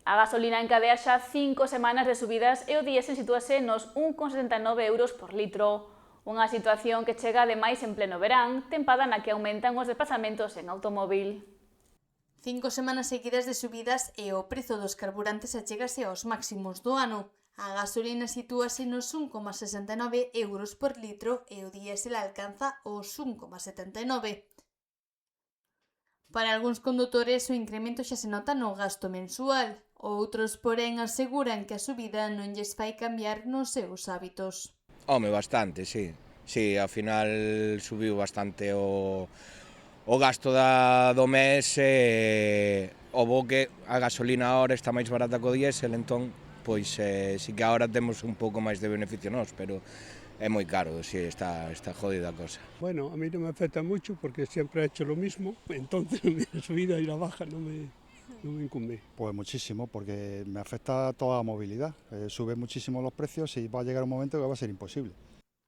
A gasolina encadea xa 5 semanas de subidas e o diésel sitúase nos 1,79 euros por litro. Unha situación que chega ademais en pleno verán, tempada na que aumentan os desplazamentos en automóvil. 5 semanas seguidas de subidas e o prezo dos carburantes achégase aos máximos do ano. A gasolina sitúase nos 1,69 euros por litro e o diésel alcanza os 1,79. Para algúns condutores o incremento xa se nota no gasto mensual. Outros, porén, aseguran que a subida non lles fai cambiar nos seus hábitos. Home, bastante, sí. Sí, ao final subiu bastante o gasto do mes e o bo que a gasolina agora está máis barata que o diésel, entón, pois sí que agora temos un pouco máis de beneficio nós, pero é moi caro, sí, está jodida a cosa. Bueno, a mí no me afecta mucho porque siempre he hecho lo mismo, entonces la subida y la baja no me incumbe. Pues muchísimo, porque me afecta toda la movilidad. Suben muchísimo los precios y va a llegar un momento que va a ser imposible.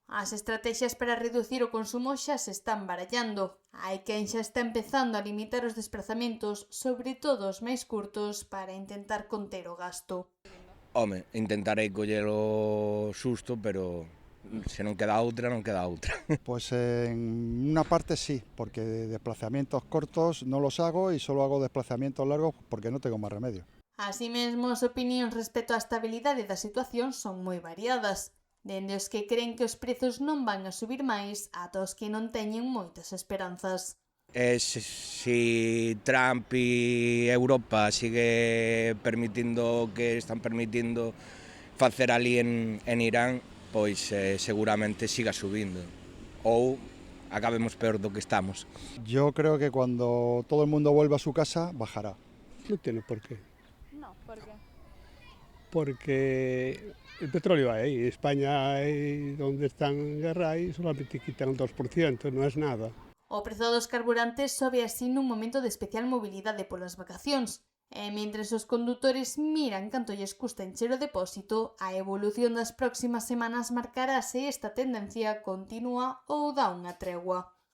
As estrategias para reducir o consumo xa se están barallando. Hai quen xa está empezando a limitar os desplazamentos, sobre todo os máis curtos, para intentar conter o gasto. Home, intentarei coller o susto, pero se non queda outra, non queda outra. Pues en una parte sí, porque desplazamientos cortos no los hago y solo hago desplazamientos largos porque no tengo más remedio. Así mesmo, as opinións respecto á estabilidade da situación son moi variadas. Dende os que creen que os prezos non van a subir máis ata os que non teñen moitas esperanzas. Si Trump e Europa sigue permitindo o que están permitindo facer ali en Irán, pois seguramente siga subindo ou acabemos peor do que estamos. Yo creo que cuando todo el mundo vuelva a su casa, bajará. No tiene por qué. No, ¿por qué? Porque el petróleo hay, España hay, donde están en guerra y solamente quitan el 2%, no es nada. O prezo dos carburantes sobe así nun momento de especial mobilidade polas vacacións. E mentres os condutores miran canto lles custa encher o depósito, a evolución das próximas semanas marcará se esta tendencia continúa ou dá unha tregua.